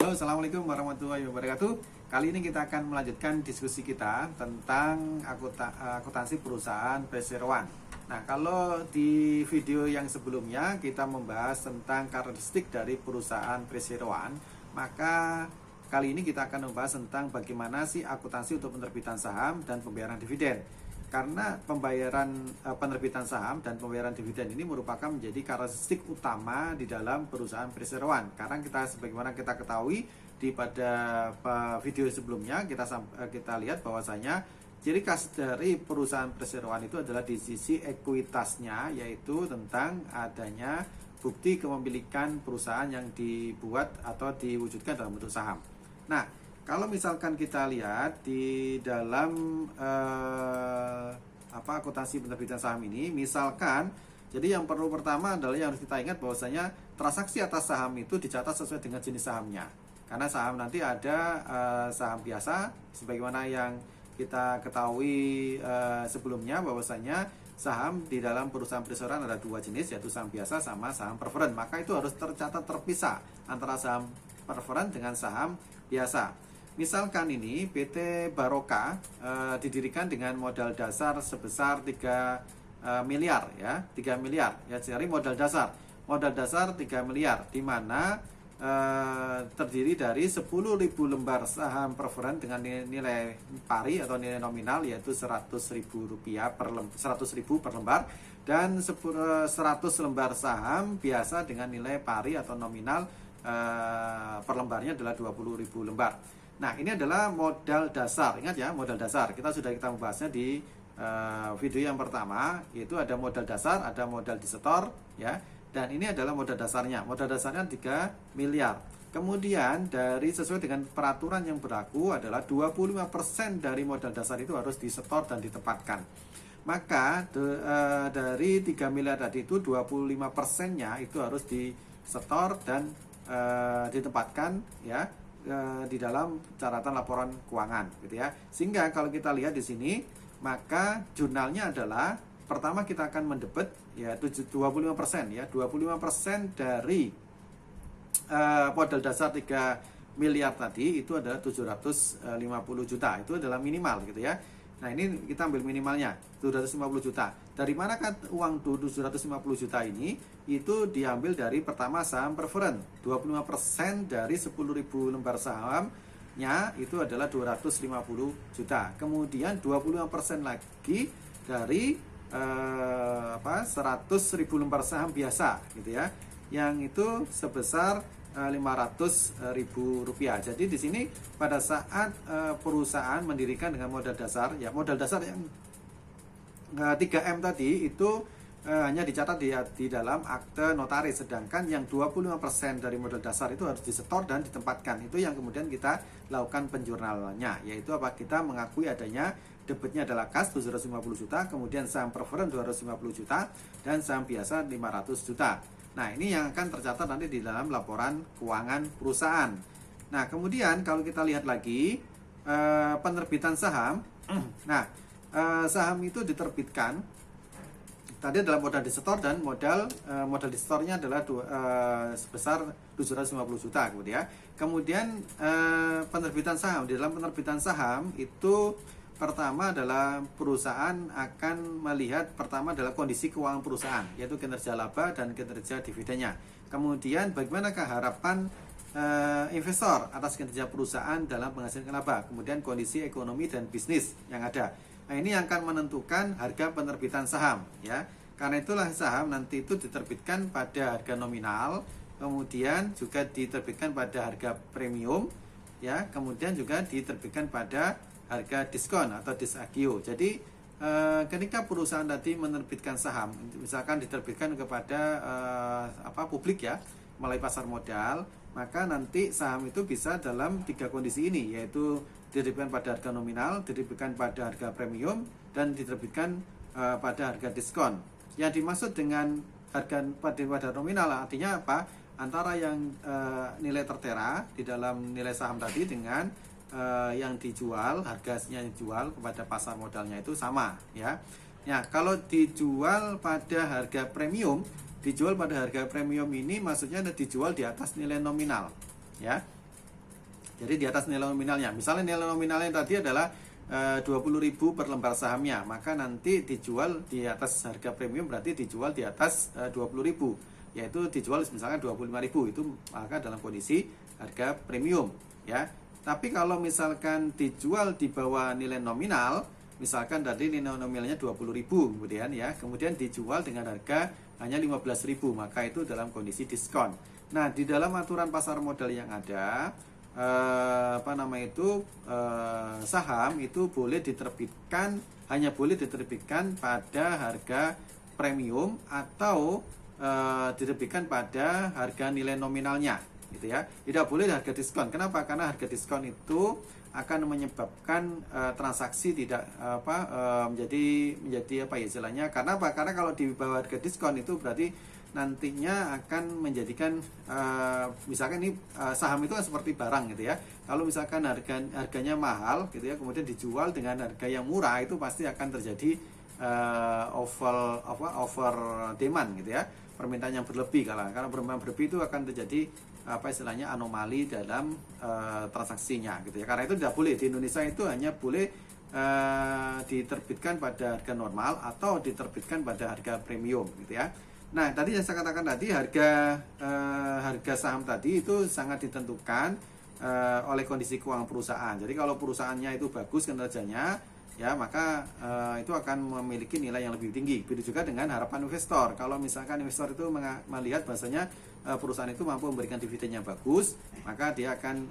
Halo, Assalamualaikum warahmatullahi wabarakatuh. Kali ini kita akan melanjutkan diskusi kita tentang akuntansi perusahaan perseroan. Nah, kalau di video yang sebelumnya kita membahas tentang karakteristik dari perusahaan perseroan, maka kali ini kita akan membahas tentang bagaimana sih akuntansi untuk penerbitan saham dan pembayaran dividen. Karena penerbitan saham dan pembayaran dividen ini merupakan menjadi karakteristik utama di dalam perusahaan perseroan. Karena sebagaimana kita ketahui pada video sebelumnya kita lihat bahwasanya ciri khas dari perusahaan perseroan itu adalah di sisi ekuitasnya, yaitu tentang adanya bukti kepemilikan perusahaan yang dibuat atau diwujudkan dalam bentuk saham. Nah, kalau misalkan kita lihat di dalam akuntansi penerbitan saham ini, misalkan, jadi yang perlu pertama adalah yang harus kita ingat bahwasanya transaksi atas saham itu dicatat sesuai dengan jenis sahamnya. Karena saham nanti ada saham biasa, sebagaimana yang kita ketahui sebelumnya bahwasanya saham di dalam perusahaan perseroan ada dua jenis, yaitu saham biasa sama saham preferred. Maka itu harus tercatat terpisah antara saham preferred dengan saham biasa. Misalkan ini PT Baroka didirikan dengan modal dasar sebesar 3 miliar ya, 3 miliar ya, dari modal dasar 3 miliar, di mana terdiri dari 10.000 lembar saham preferred dengan nilai pari atau nilai nominal, yaitu Rp100.000 per lembar, dan 100 lembar saham biasa dengan nilai pari atau nominal per lembarnya adalah 20.000 lembar. Nah, ini adalah modal dasar. Ingat ya, modal dasar. Kita membahasnya di video yang pertama, yaitu ada modal dasar, ada modal disetor ya. Dan ini adalah modal dasarnya. Modal dasarnya 3 miliar. Kemudian sesuai dengan peraturan yang berlaku adalah 25% dari modal dasar itu harus disetor dan ditempatkan. Maka dari 3 miliar tadi itu 25%-nya itu harus disetor dan ditempatkan ya di dalam catatan laporan keuangan gitu ya. Sehingga kalau kita lihat di sini, maka jurnalnya adalah pertama kita akan mendebet ya 25% ya. 25% dari modal dasar 3 miliar tadi itu adalah 750 juta. Itu adalah minimal gitu ya. Nah, ini kita ambil minimalnya 750 juta. Dari manakah uang 750 juta ini? Itu diambil dari pertama saham preferred. 25% dari 10.000 lembar sahamnya itu adalah 250 juta. Kemudian 25% lagi dari 100.000 lembar saham biasa gitu ya. Yang itu sebesar Rp500.000. Jadi di sini pada saat perusahaan mendirikan dengan modal dasar ya, modal dasar yang 3M tadi itu hanya dicatat di dalam akte notaris, sedangkan yang 25% dari modal dasar itu harus disetor dan ditempatkan. Itu yang kemudian kita lakukan penjurnalannya, yaitu kita mengakui adanya debitnya adalah kas 750 juta, kemudian saham preferred 250 juta, dan saham biasa 500 juta. Nah, ini yang akan tercatat nanti di dalam laporan keuangan perusahaan. Nah, kemudian kalau kita lihat lagi penerbitan saham. Nah, saham itu diterbitkan tadi adalah modal disetor, dan modal disetornya adalah sebesar 750 juta Kemudian penerbitan saham, di dalam penerbitan saham itu pertama adalah perusahaan akan melihat pertama adalah kondisi keuangan perusahaan, yaitu kinerja laba dan kinerja dividennya. Kemudian bagaimanakah harapan investor atas kinerja perusahaan dalam menghasilkan laba. Kemudian kondisi ekonomi dan bisnis yang ada. Nah, ini yang akan menentukan harga penerbitan saham ya. Karena itulah saham nanti itu diterbitkan pada harga nominal, kemudian juga diterbitkan pada harga premium ya, kemudian juga diterbitkan pada harga diskon atau disagio. Jadi ketika perusahaan tadi menerbitkan saham, misalkan diterbitkan kepada publik ya, melalui pasar modal, maka nanti saham itu bisa dalam 3 kondisi ini, yaitu diterbitkan pada harga nominal, diterbitkan pada harga premium, dan diterbitkan pada harga diskon. Yang dimaksud dengan harga pada nominal artinya apa? Antara yang nilai tertera di dalam nilai saham tadi dengan yang dijual, harganya dijual kepada pasar modalnya itu sama ya. Ya, kalau dijual pada harga premium, ini maksudnya dijual di atas nilai nominal ya. Jadi di atas nilai nominalnya. Misalnya nilai nominalnya tadi adalah 20.000 per lembar sahamnya, maka nanti dijual di atas harga premium berarti dijual di atas 20.000, yaitu dijual misalnya 25.000, itu maka dalam kondisi harga premium ya. Tapi kalau misalkan dijual di bawah nilai nominal, misalkan tadi nilai nominalnya 20.000 kemudian ya, kemudian dijual dengan harga hanya 15.000, maka itu dalam kondisi diskon. Nah, di dalam aturan pasar modal yang ada saham itu boleh diterbitkan, hanya boleh diterbitkan pada harga premium atau diterbitkan pada harga nilai nominalnya gitu ya. Tidak boleh harga diskon. Kenapa? Karena harga diskon itu akan menyebabkan transaksi tidak menjadi apa ya istilahnya. Karena apa? Karena kalau di bawah harga diskon itu berarti nantinya akan menjadikan misalkan ini saham itu kan seperti barang gitu ya. Kalau misalkan harganya mahal gitu ya, kemudian dijual dengan harga yang murah, itu pasti akan terjadi over demand gitu ya, permintaan yang berlebih. Karena permintaan berlebih itu akan terjadi apa istilahnya anomali dalam transaksinya gitu ya. Karena itu tidak boleh, di Indonesia itu hanya boleh diterbitkan pada harga normal atau diterbitkan pada harga premium gitu ya. Nah, tadi yang saya katakan tadi harga saham tadi itu sangat ditentukan oleh kondisi keuangan perusahaan. Jadi kalau perusahaannya itu bagus kinerjanya, ya maka itu akan memiliki nilai yang lebih tinggi. Begitu juga dengan harapan investor. Kalau misalkan investor itu melihat bahwasanya perusahaan itu mampu memberikan dividen yang bagus, maka dia akan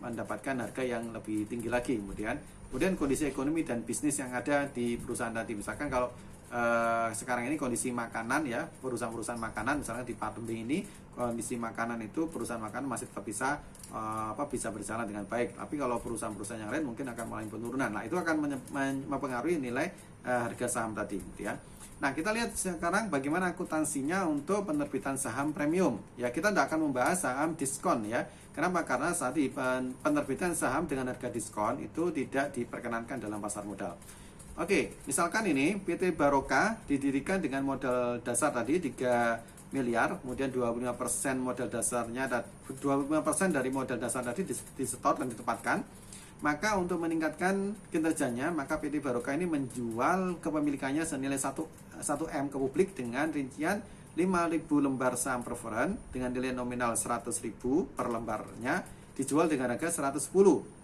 mendapatkan harga yang lebih tinggi lagi. Kemudian kondisi ekonomi dan bisnis yang ada di perusahaan tadi. Misalkan kalau sekarang ini kondisi makanan ya, perusahaan-perusahaan makanan misalnya di pandemi ini, kondisi makanan itu perusahaan makanan masih tetap bisa berjalan dengan baik. Tapi kalau perusahaan-perusahaan yang lain mungkin akan mengalami penurunan. Nah, itu akan mempengaruhi nilai harga saham tadi gitu ya. Nah, kita lihat sekarang bagaimana akuntansinya untuk penerbitan saham premium. Ya, kita tidak akan membahas saham diskon ya. Kenapa? Karena saat ini penerbitan saham dengan harga diskon itu tidak diperkenankan dalam pasar modal. Oke, misalkan ini PT Baroka didirikan dengan modal dasar tadi 3 miliar, kemudian 25% modal dasarnya, 25% dari modal dasar tadi disetor dan ditempatkan. Maka untuk meningkatkan kinerjanya, maka PT Baroka ini menjual kepemilikannya senilai 1 M ke publik dengan rincian 5.000 lembar saham preferred dengan nilai nominal 100.000 per lembarnya, dijual dengan harga 110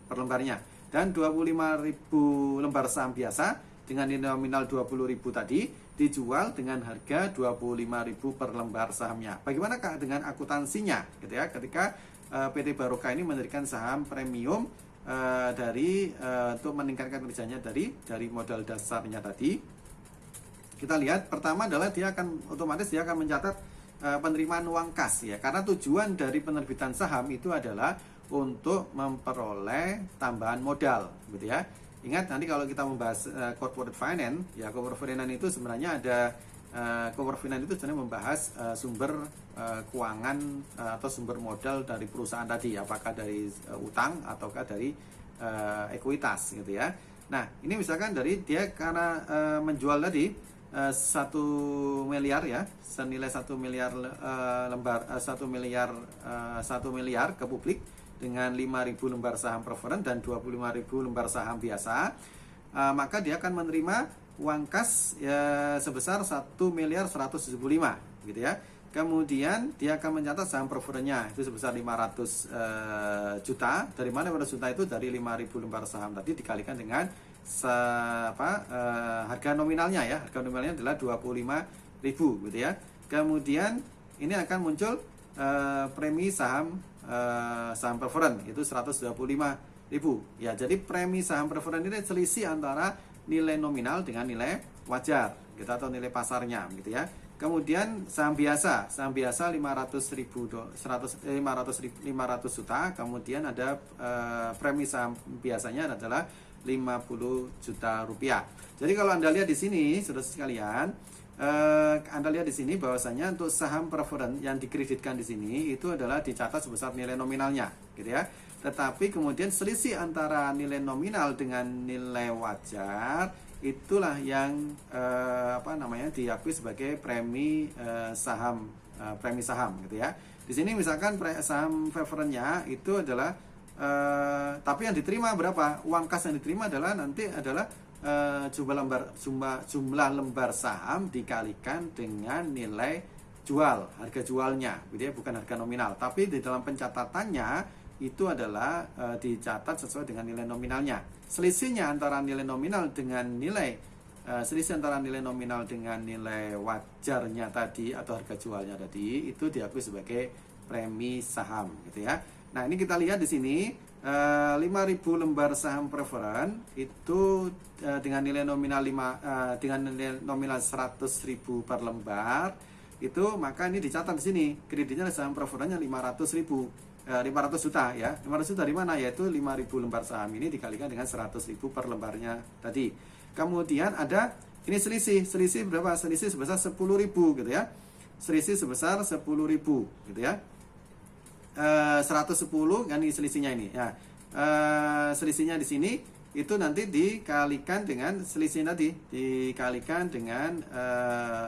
per lembarnya. Dan 25.000 lembar saham biasa dengan nilai nominal 20.000 tadi dijual dengan harga 25.000 per lembar sahamnya. Bagaimana dengan akuntansinya gitu ya, ketika PT Baroka ini mendirikan saham premium untuk meningkatkan kerjanya dari modal dasarnya tadi. Kita lihat pertama adalah dia akan mencatat penerimaan uang kas ya, karena tujuan dari penerbitan saham itu adalah untuk memperoleh tambahan modal gitu ya. Ingat nanti kalau kita membahas corporate finance ya, corporate finance itu sebenarnya ada corporate finance itu sebenarnya membahas sumber keuangan atau sumber modal dari perusahaan tadi, apakah dari utang ataukah dari ekuitas gitu ya. Nah, ini misalkan dari dia karena menjual tadi 1 miliar ya, senilai 1 miliar lembar 1 miliar ke publik dengan 5.000 lembar saham preferred dan 25.000 lembar saham biasa, maka dia akan menerima uang kas ya, sebesar 1.175 gitu ya. Kemudian dia akan mencatat saham preferrednya itu sebesar 500 juta. Dari mana 500 juta itu? Dari 5.000 lembar saham tadi dikalikan dengan harga nominalnya ya. Harga nominalnya adalah 25.000 gitu ya. Kemudian ini akan muncul premi saham preferred itu 125.000 ya. Jadi premi saham preferred ini selisih antara nilai nominal dengan nilai wajar gitu, atau nilai pasarnya gitu ya. Kemudian saham biasa 500 juta. Kemudian ada premi saham biasanya adalah 50 juta rupiah. Jadi kalau Anda lihat di sini saudara sekalian, Anda lihat di sini bahwasanya untuk saham preferred yang dikreditkan di sini itu adalah dicatat sebesar nilai nominalnya, gitu ya. Tetapi kemudian selisih antara nilai nominal dengan nilai wajar itulah yang diakui sebagai premi saham, gitu ya. Di sini misalkan saham preferrednya itu adalah tapi yang diterima berapa? Uang kas yang diterima adalah nanti adalah jumlah lembar saham dikalikan dengan nilai jual, harga jualnya, gitu ya, bukan harga nominal. Tapi di dalam pencatatannya itu adalah dicatat sesuai dengan nilai nominalnya. Selisihnya antara nilai nominal dengan selisih antara nilai nominal dengan nilai wajarnya tadi atau harga jualnya tadi itu diakui sebagai premi saham, gitu ya. Nah, ini kita lihat di sini 5.000 lembar saham preferen itu dengan nilai nominal 100.000 per lembar itu, maka ini dicatat di sini kreditnya saham preferennya 500 juta ya. 500 juta dari mana? Yaitu 5.000 lembar saham ini dikalikan dengan 100.000 per lembarnya tadi. Kemudian ada ini selisih berapa? Selisih sebesar 10.000 gitu ya. Selisih sebesar 10.000 gitu ya. 110 kan ini selisihnya ini ya. Selisihnya di sini itu nanti dikalikan dengan selisih tadi, dikalikan dengan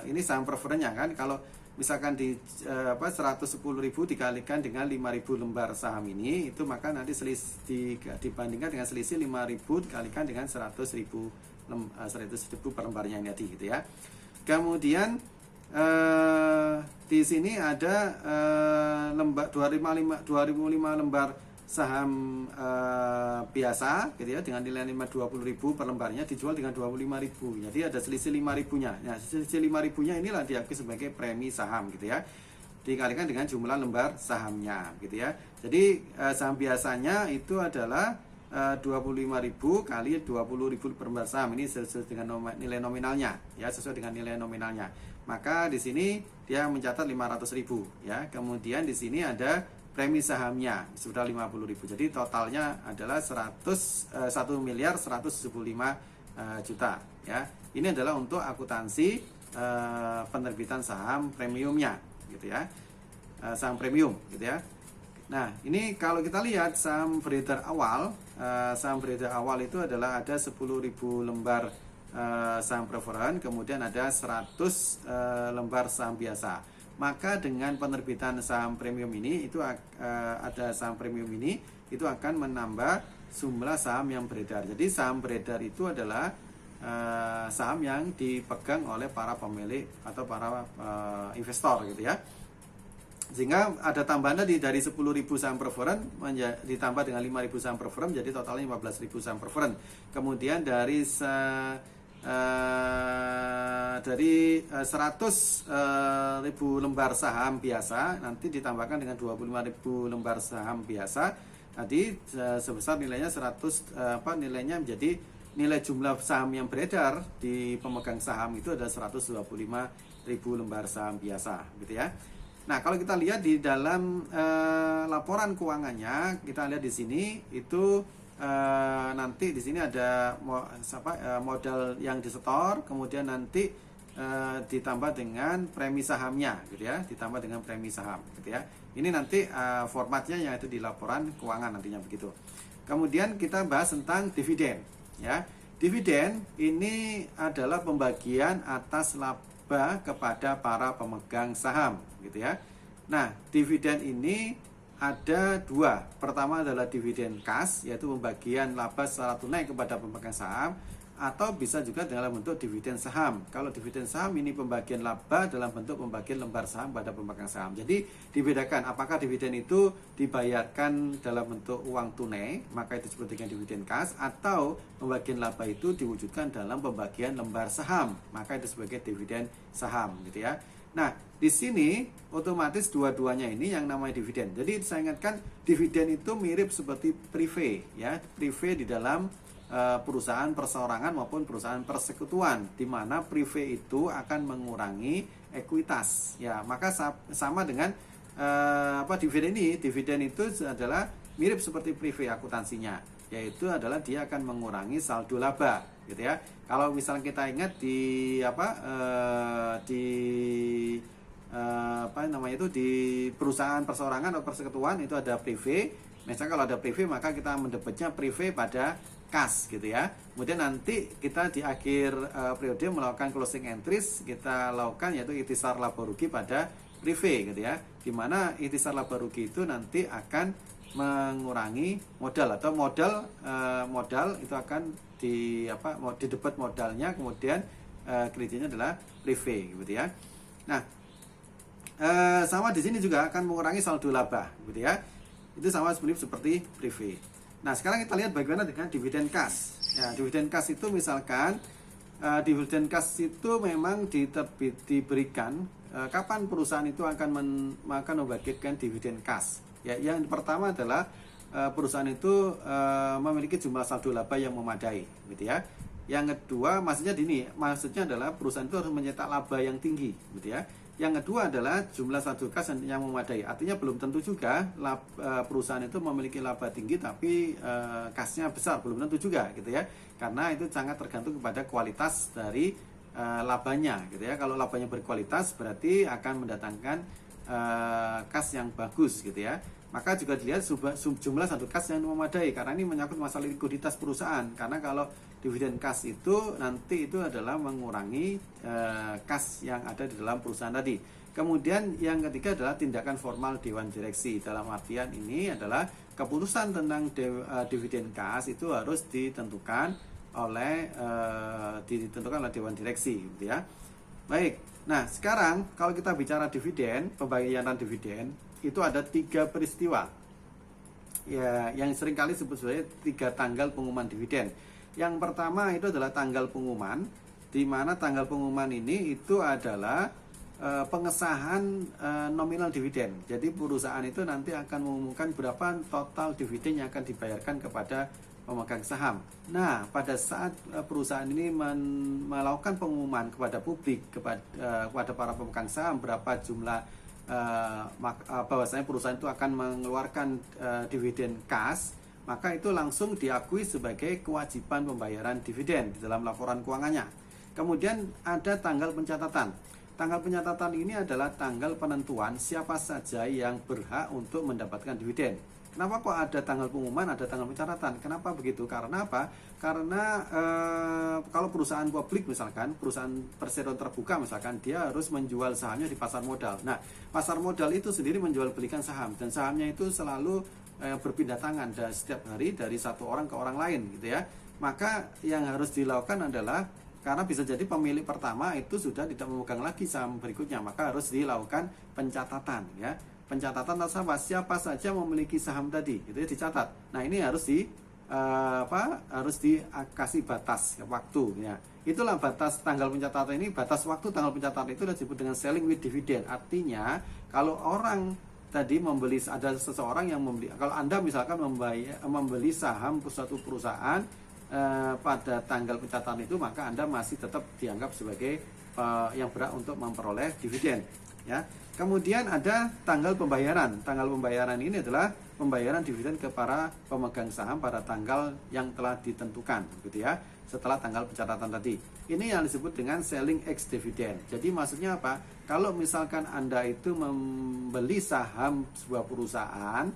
ini saham preferennya kan. Kalau misalkan 110.000 dikalikan dengan 5.000 lembar saham ini, itu maka nanti selisih dibandingkan dengan selisih 5.000 dikalikan dengan 100.000 per lembarnya ini tadi, gitu ya. Kemudian di sini ada 2.005 lembar saham biasa, gitu ya, dengan nilai 20.000 per lembarnya dijual dengan 25.000. Jadi ada selisih 5.000-nya. Nah, selisih 5.000-nya inilah diakui sebagai premi saham, gitu ya. Dikalikan dengan jumlah lembar sahamnya, gitu ya. Jadi saham biasanya itu adalah 25.000 kali 20.000 per lembar saham. Ini sesuai dengan nilai nominalnya, ya, sesuai dengan nilai nominalnya. Maka di sini dia mencatat 500.000, ya. Kemudian di sini ada premi sahamnya sudah 50.000. Jadi totalnya adalah 1.175.000.000 juta, ya. Ini adalah untuk akuntansi penerbitan saham premiumnya, gitu ya. Saham premium, gitu ya. Nah, ini kalau kita lihat saham beredar awal itu adalah ada 10.000 lembar saham preferen, kemudian ada 100 lembar saham biasa. Maka dengan penerbitan saham premium ini itu ada saham premium ini itu akan menambah jumlah saham yang beredar. Jadi saham beredar itu adalah saham yang dipegang oleh para pemilik atau para investor, gitu ya. Sehingga ada tambahan tadi dari 10.000 saham preferen ditambah dengan 5.000 saham preferen, jadi totalnya 15.000 saham preferen. Kemudian dari 100.000 lembar saham biasa nanti ditambahkan dengan 25.000 lembar saham biasa tadi sebesar nilainya nilainya menjadi nilai jumlah saham yang beredar di pemegang saham itu ada 125.000 lembar saham biasa, gitu ya. Nah, kalau kita lihat di dalam laporan keuangannya, kita lihat di sini itu nanti di sini ada modal yang disetor, kemudian nanti ditambah dengan premi sahamnya, gitu ya, ditambah dengan premi saham, gitu ya. Ini nanti formatnya yang itu di laporan keuangan nantinya begitu. Kemudian kita bahas tentang dividen, ya. Dividen ini adalah pembagian atas laba kepada para pemegang saham, gitu ya. Nah, dividen ini ada dua. Pertama adalah dividen kas, yaitu pembagian laba secara tunai kepada pemegang saham, atau bisa juga dalam bentuk dividen saham. Kalau dividen saham ini pembagian laba dalam bentuk pembagian lembar saham pada pemegang saham. Jadi dibedakan apakah dividen itu dibayarkan dalam bentuk uang tunai, maka itu disebut dengan dividen kas, atau pembagian laba itu diwujudkan dalam pembagian lembar saham, maka itu sebagai dividen saham, gitu ya. Nah, di sini otomatis dua-duanya ini yang namanya dividen. Jadi saya ingatkan dividen itu mirip seperti prive, ya, prive di dalam perusahaan perseorangan maupun perusahaan persekutuan, di mana prive itu akan mengurangi ekuitas, ya. Maka sama dengan dividen ini. Dividen itu adalah mirip seperti prive akuntansinya, yaitu adi dia akan mengurangi saldo laba, gitu ya. Kalau misalnya kita ingat di di perusahaan perseorangan atau persekutuan itu ada prive. Misalnya kalau ada prive maka kita mendebitnya prive pada kas, gitu ya. Kemudian nanti kita di akhir periode melakukan closing entries, kita lakukan yaitu ikhtisar laba rugi pada prive, gitu ya. Dimana ikhtisar laba rugi itu nanti akan mengurangi modal, atau modal itu akan di debit modalnya, kemudian kreditnya adalah prive gitu ya. Nah, sama di sini juga akan mengurangi saldo laba gitu ya. Itu sama seperti prive. Nah, sekarang kita lihat bagaimana dengan dividen kas. Ya, dividen kas itu misalkan dividen kas itu memang diberikan kapan perusahaan itu akan membagikan dividen kas. Ya, yang pertama adalah perusahaan itu memiliki jumlah saldo laba yang memadai, gitu ya. Yang kedua, maksudnya adalah perusahaan itu harus mencetak laba yang tinggi, gitu ya. Yang kedua adalah jumlah saldo kas yang memadai. Artinya belum tentu juga perusahaan itu memiliki laba tinggi tapi kasnya besar, belum tentu juga gitu ya. Karena itu sangat tergantung kepada kualitas dari labanya gitu ya. Kalau labanya berkualitas berarti akan mendatangkan kas yang bagus gitu ya. Maka juga dilihat jumlah saldo kas yang memadai, karena ini menyangkut masalah likuiditas perusahaan. Karena kalau dividen kas itu nanti itu adalah mengurangi kas yang ada di dalam perusahaan tadi. Kemudian yang ketiga adalah tindakan formal dewan direksi. Dalam artian ini adalah keputusan tentang dividen kas itu harus ditentukan oleh dewan direksi gitu ya. Baik. Nah, sekarang kalau kita bicara dividen, pembayaran dividen itu ada 3 peristiwa ya, yang seringkali disebut sebagai 3 tanggal pengumuman dividen. Yang pertama itu adalah tanggal pengumuman, di mana tanggal pengumuman ini itu adalah pengesahan nominal dividen. Jadi perusahaan itu nanti akan mengumumkan berapa total dividen yang akan dibayarkan kepada pemegang saham. Nah, pada saat perusahaan ini melakukan pengumuman kepada publik, kepada para pemegang saham berapa jumlah bahwasanya perusahaan itu akan mengeluarkan dividen kas, maka itu langsung diakui sebagai kewajiban pembayaran dividen di dalam laporan keuangannya. Kemudian ada tanggal pencatatan. Tanggal pencatatan ini adalah tanggal penentuan siapa saja yang berhak untuk mendapatkan dividen. Kenapa kok ada tanggal pengumuman, ada tanggal pencatatan? Kenapa begitu? Karena apa? Karena kalau perusahaan publik misalkan, perusahaan perseroan terbuka misalkan, dia harus menjual sahamnya di pasar modal. Nah, pasar modal itu sendiri menjual belikan saham, dan sahamnya itu selalu berpindah tangan setiap hari dari satu orang ke orang lain gitu ya. Maka yang harus dilakukan adalah, karena bisa jadi pemilik pertama itu sudah tidak memegang lagi saham berikutnya, maka harus dilakukan pencatatan ya. Pencatatan nasabah, siapa saja memiliki saham tadi itu ya, dicatat. Nah, ini harus harus dikasih batas waktu ya. Itulah batas tanggal pencatatan ini. Batas waktu tanggal pencatatan itu disebut dengan selling with dividend. Artinya kalau orang tadi ada seseorang yang membeli, kalau Anda misalkan membeli saham suatu perusahaan pada tanggal pencatatan itu, maka Anda masih tetap dianggap sebagai yang berhak untuk memperoleh dividen ya. Kemudian ada tanggal pembayaran. Tanggal pembayaran ini adalah pembayaran dividen ke para pemegang saham pada tanggal yang telah ditentukan gitu ya, setelah tanggal pencatatan tadi. Ini yang disebut dengan selling ex dividend. Jadi maksudnya apa? Kalau misalkan Anda itu membeli saham sebuah perusahaan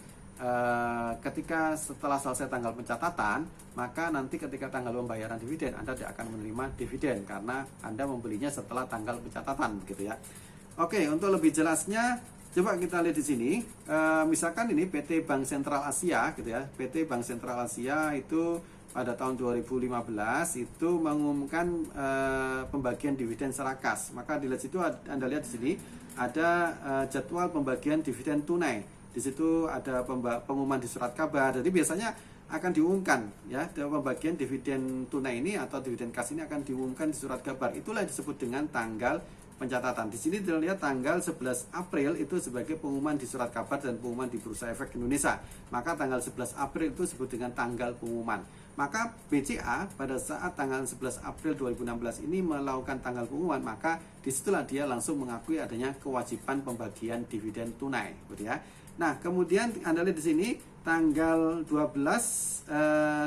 ketika setelah selesai tanggal pencatatan, maka nanti ketika tanggal pembayaran dividen Anda tidak akan menerima dividen karena Anda membelinya setelah tanggal pencatatan gitu ya. Oke, untuk lebih jelasnya coba kita lihat di sini. Misalkan ini PT Bank Sentral Asia gitu ya. PT Bank Sentral Asia itu pada tahun 2015 itu mengumumkan pembagian dividen secara kas. Maka dilihat situ, Anda lihat di sini ada jadwal pembagian dividen tunai. Di situ ada pengumuman di surat kabar. Jadi biasanya akan diumumkan ya, pembagian dividen tunai ini atau dividen kas ini akan diumumkan di surat kabar. Itulah yang disebut dengan tanggal pencatatan. Di sini dilihat tanggal 11 April itu sebagai pengumuman di surat kabar dan pengumuman di Bursa Efek Indonesia. Maka tanggal 11 April itu disebut dengan tanggal pengumuman. Maka BCA pada saat tanggal 11 April 2016 ini melakukan tanggal pengumuman, maka disitulah dia langsung mengakui adanya kewajiban pembagian dividen tunai, gitu ya. Nah, kemudian Anda lihat di sini tanggal 12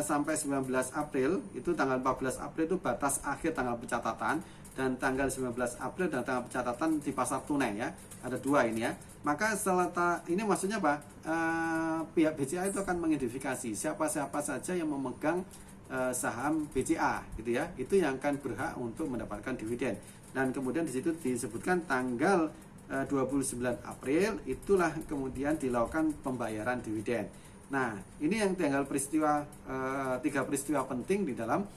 sampai 19 April, itu tanggal 14 April itu batas akhir tanggal pencatatan, dan tanggal 19 April dan tanggal pencatatan di pasar tunai ya. Ada dua ini ya. Maka setelah ini maksudnya apa? Pihak BCA itu akan mengidentifikasi siapa-siapa saja yang memegang saham BCA gitu ya. Itu yang akan berhak untuk mendapatkan dividen. Dan kemudian di situ disebutkan tanggal 29 April itulah kemudian dilakukan pembayaran dividen. Nah, ini yang tinggal peristiwa tiga peristiwa penting di dalam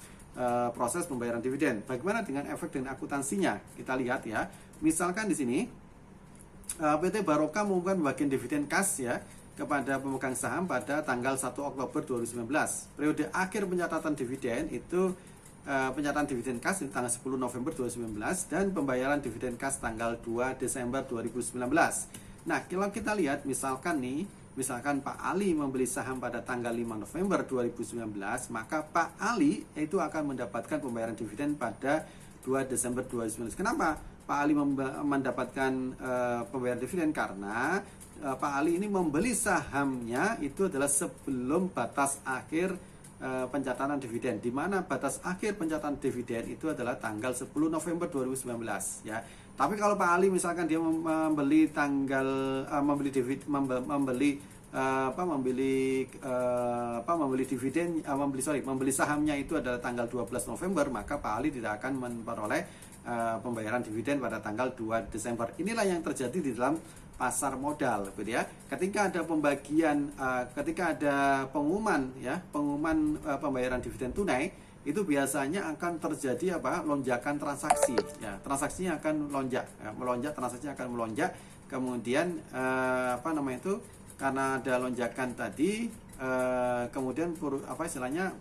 proses pembayaran dividen. Bagaimana dengan efek dan akuntansinya? Kita lihat ya. Misalkan di sini PT Barokah mengumumkan bagian dividen kas ya kepada pemegang saham pada tanggal 1 Oktober 2019. Periode akhir pencatatan dividen itu penyerahan dividen kas tanggal 10 November 2019 dan pembayaran dividen kas tanggal 2 Desember 2019. Nah, kalau kita lihat misalkan Pak Ali membeli saham pada tanggal 5 November 2019, maka Pak Ali itu akan mendapatkan pembayaran dividen pada 2 Desember 2019. Kenapa Pak Ali mendapatkan pembayaran dividen? Karena Pak Ali ini membeli sahamnya itu adalah sebelum batas akhir pencatatan dividen, di mana batas akhir pencatatan dividen itu adalah tanggal 10 November 2019 ya. Tapi kalau Pak Ali misalkan dia membeli membeli sahamnya itu adalah tanggal 12 November, maka Pak Ali tidak akan memperoleh pembayaran dividen pada tanggal 2 Desember. Inilah yang terjadi di dalam pasar modal, gitu ya. Ketika ada pembagian, ketika ada pengumuman pembayaran dividen tunai, itu biasanya akan terjadi lonjakan transaksi. Ya, transaksinya akan transaksinya akan melonjak. Kemudian karena ada lonjakan tadi, kemudian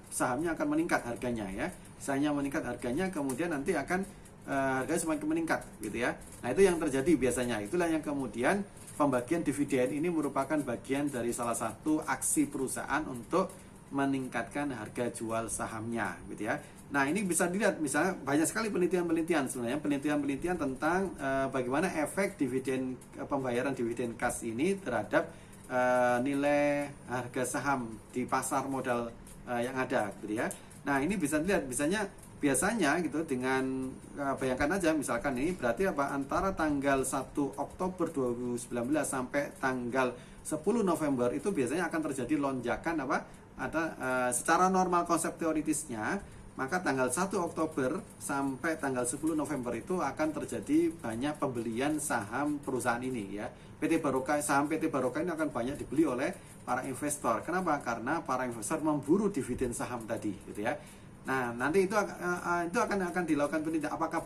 sahamnya akan meningkat harganya ya. Sahamnya meningkat harganya, kemudian nanti akan harganya semakin meningkat gitu ya. Nah, itu yang terjadi biasanya. Itulah yang kemudian pembagian dividen ini merupakan bagian dari salah satu aksi perusahaan untuk meningkatkan harga jual sahamnya gitu ya. Nah, ini bisa dilihat misalnya banyak sekali penelitian tentang bagaimana efek dividen pembayaran dividen kas ini terhadap nilai harga saham di pasar modal yang ada gitu ya. Nah, ini bisa dilihat biasanya gitu dengan bayangkan aja misalkan ini berarti antara tanggal 1 Oktober 2019 sampai tanggal 10 November itu biasanya akan terjadi lonjakan secara normal konsep teoritisnya, maka tanggal 1 Oktober sampai tanggal 10 November itu akan terjadi banyak pembelian saham perusahaan ini ya. Saham PT Barokah ini akan banyak dibeli oleh para investor. Kenapa? Karena para investor memburu dividen saham tadi gitu ya. Nah, nanti itu akan dilakukan penelitian apakah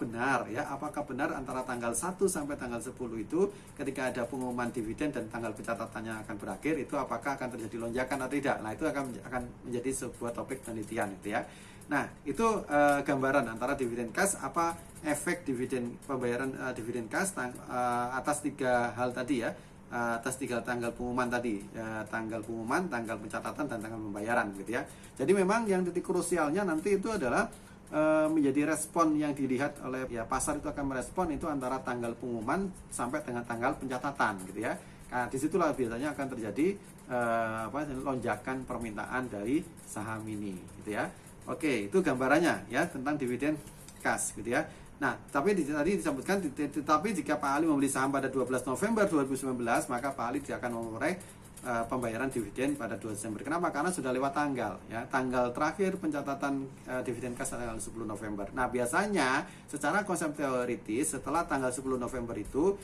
benar antara tanggal 1 sampai tanggal 10 itu ketika ada pengumuman dividen dan tanggal pencatatannya akan berakhir, itu apakah akan terjadi lonjakan atau tidak. Nah, itu akan menjadi sebuah topik penelitian gitu ya. Nah, itu gambaran antara dividen kas, apa efek pembayaran dividen kas atas tiga hal tadi ya. Atas tiga tanggal pengumuman tadi, tanggal pengumuman, tanggal pencatatan, dan tanggal pembayaran gitu ya. Jadi memang yang titik krusialnya nanti itu adalah menjadi respon yang dilihat oleh pasar, itu akan merespon itu antara tanggal pengumuman sampai dengan tanggal pencatatan gitu ya. Nah, disitulah biasanya akan terjadi lonjakan permintaan dari saham ini gitu ya. Oke, itu gambarannya ya tentang dividen kas gitu ya. Nah, tadi disebutkan, tetapi jika Pak Ali membeli saham pada 12 November 2019, maka Pak Ali tidak akan memperoleh pembayaran dividen pada 2 Desember. Kenapa? Karena sudah lewat tanggal ya. Tanggal terakhir pencatatan dividen kas tanggal 10 November. Nah, biasanya secara konsep teoritis setelah tanggal 10 November itu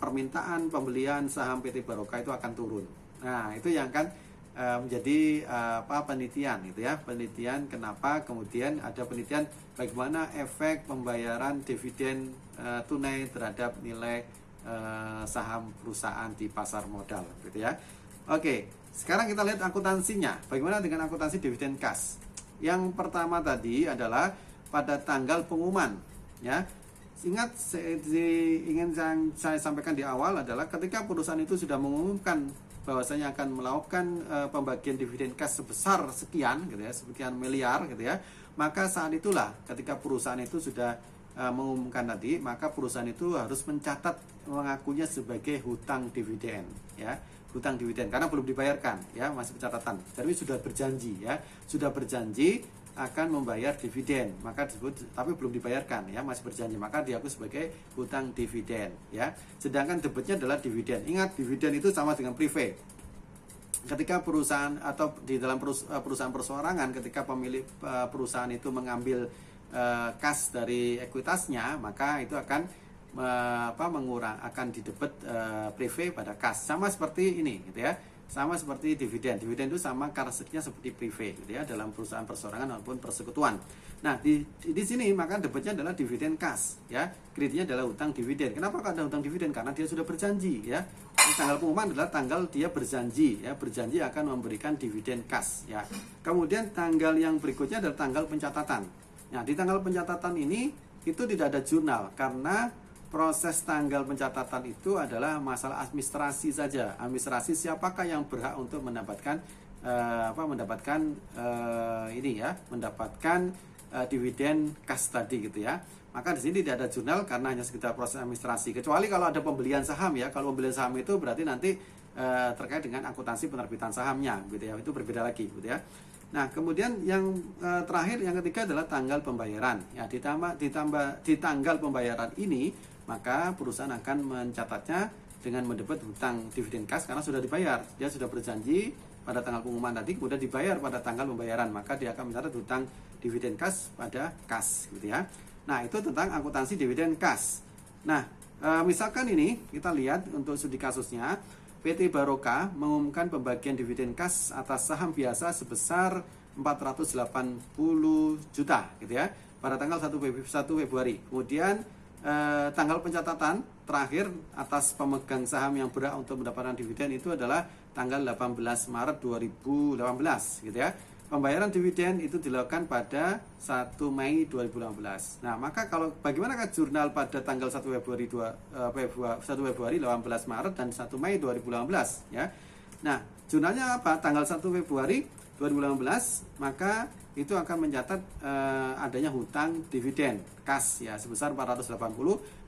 permintaan pembelian saham PT Barokah itu akan turun. Nah, itu yang akan menjadi penelitian gitu ya. Penelitian kenapa kemudian ada penelitian bagaimana efek pembayaran dividen tunai terhadap nilai saham perusahaan di pasar modal gitu ya. Oke, sekarang kita lihat akuntansinya. Bagaimana dengan akuntansi dividen kas? Yang pertama tadi adalah pada tanggal pengumuman ya. Ingat, ingin saya sampaikan di awal adalah ketika perusahaan itu sudah mengumumkan bahwasanya akan melakukan pembagian dividen kas sebesar sekian gitu ya, sekian miliar gitu ya, maka saat itulah ketika perusahaan itu sudah mengumumkan tadi, maka perusahaan itu harus mencatat, mengakunya sebagai hutang dividen ya, hutang dividen karena belum dibayarkan ya, masih pencatatan. Jadi sudah berjanji akan membayar dividen, maka disebut, tapi belum dibayarkan ya, masih berjanji, maka diakui sebagai hutang dividen ya. Sedangkan debitnya adalah dividen. Ingat, dividen itu sama dengan prive. Ketika perusahaan atau di dalam perusahaan perseorangan, ketika pemilik perusahaan itu mengambil kas dari ekuitasnya, maka itu akan akan didebet prive pada kas. Sama seperti ini gitu ya. sama seperti dividen. Dividen itu sama karakteristiknya seperti prive gitu ya, dalam perusahaan perseorangan maupun persekutuan. Nah, di sini maka debitnya adalah dividen kas ya. Kreditnya adalah hutang dividen. Kenapa kok ada hutang dividen? Karena dia sudah berjanji ya. Tanggal pengumuman adalah tanggal dia berjanji ya, berjanji akan memberikan dividen kas ya. Kemudian tanggal yang berikutnya adalah tanggal pencatatan. Nah, di tanggal pencatatan ini itu tidak ada jurnal karena proses tanggal pencatatan itu adalah masalah administrasi saja. Administrasi siapakah yang berhak untuk mendapatkan dividen kas tadi gitu ya. Maka di sini tidak ada jurnal karena hanya sekedar proses administrasi. Kecuali kalau ada pembelian saham ya. Kalau pembelian saham itu berarti nanti terkait dengan akuntansi penerbitan sahamnya gitu ya. Itu berbeda lagi gitu ya. Nah, kemudian yang terakhir, yang ketiga adalah tanggal pembayaran. Ya, di tanggal pembayaran ini, maka perusahaan akan mencatatnya dengan mendebit hutang dividen kas karena sudah dibayar. Dia sudah berjanji pada tanggal pengumuman tadi, kemudian dibayar pada tanggal pembayaran, maka dia akan mencatat hutang dividen kas pada kas, gitu ya. Nah, itu tentang akuntansi dividen kas. Nah, misalkan ini kita lihat untuk studi kasusnya. PT Baroka mengumumkan pembagian dividen kas atas saham biasa sebesar 480 juta gitu ya pada tanggal 1 Februari. Kemudian tanggal pencatatan terakhir atas pemegang saham yang berhak untuk mendapatkan dividen itu adalah tanggal 18 Maret 2018 gitu ya. Pembayaran dividen itu dilakukan pada 1 Mei 2018. Nah, maka kalau bagaimanakah jurnal pada tanggal 1 Februari 18 Maret dan 1 Mei 2018 ya. Nah, jurnalnya apa? Tanggal 1 Februari 2018 maka itu akan mencatat adanya hutang dividen kas ya sebesar 480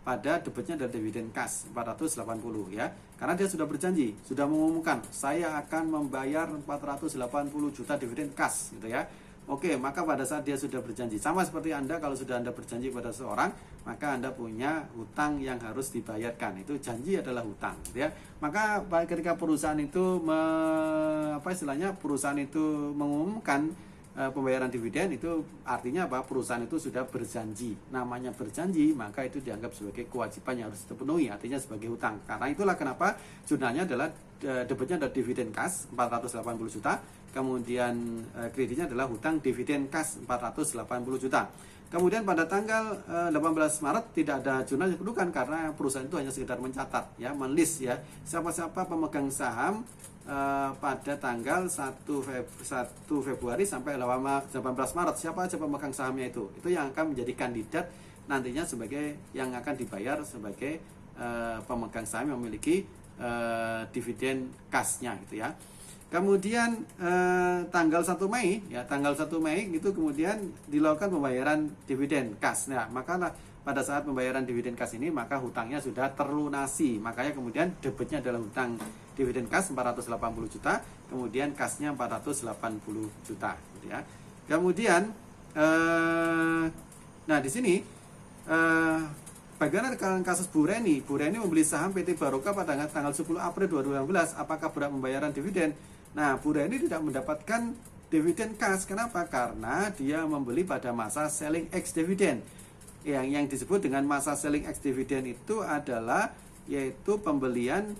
pada debitnya dari dividen kas 480 ya. Karena dia sudah berjanji, sudah mengumumkan saya akan membayar 480 juta dividen kas gitu ya. Oke, maka pada saat dia sudah berjanji, sama seperti Anda kalau sudah Anda berjanji pada seseorang, maka Anda punya hutang yang harus dibayarkan. Itu janji adalah hutang gitu ya. Maka ketika perusahaan itu perusahaan itu mengumumkan pembayaran dividen itu artinya apa? Perusahaan itu sudah berjanji. Namanya berjanji, maka itu dianggap sebagai kewajiban yang harus dipenuhi, artinya sebagai hutang. Karena itulah kenapa jurnalnya adalah debitnya adalah dividen kas 480 juta, kemudian kreditnya adalah hutang dividen kas 480 juta. Kemudian pada tanggal 18 Maret tidak ada jurnal yang diperlukan karena perusahaan itu hanya sekedar mencatat ya, menulis ya siapa-siapa pemegang saham pada tanggal 1 Februari sampai 18 Maret siapa aja pemegang sahamnya itu yang akan menjadi kandidat nantinya sebagai yang akan dibayar sebagai pemegang saham yang memiliki dividen kasnya gitu ya. Kemudian tanggal 1 Mei ya, tanggal 1 Mei itu kemudian dilakukan pembayaran dividen kas. Nah, maka pada saat pembayaran dividen kas ini maka hutangnya sudah terlunasi. Makanya kemudian debitnya adalah hutang dividen kas 480 juta, kemudian kasnya 480 juta gitu ya. Kemudian nah di sini bagaimana dengan kasus Bu Reni? Bu Reni membeli saham PT Baroka pada tanggal 10 April 2016. Apakah berhak pembayaran dividen? Nah, Bu Reni tidak mendapatkan dividen kas. Kenapa? Karena dia membeli pada masa selling ex dividend. Yang disebut dengan masa selling ex dividend itu adalah yaitu pembelian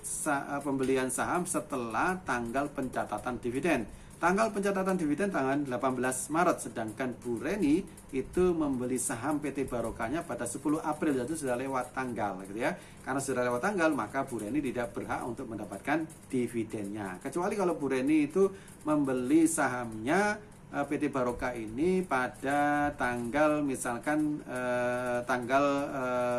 saham setelah tanggal pencatatan dividen. Tanggal pencatatan dividen tanggal 18 Maret, sedangkan Bu Reni itu membeli saham PT Barokahnya pada 10 April, itu sudah lewat tanggal gitu ya. Karena sudah lewat tanggal, maka Bu Reni tidak berhak untuk mendapatkan dividennya. Kecuali kalau Bu Reni itu membeli sahamnya PT Barokah ini pada tanggal misalkan tanggal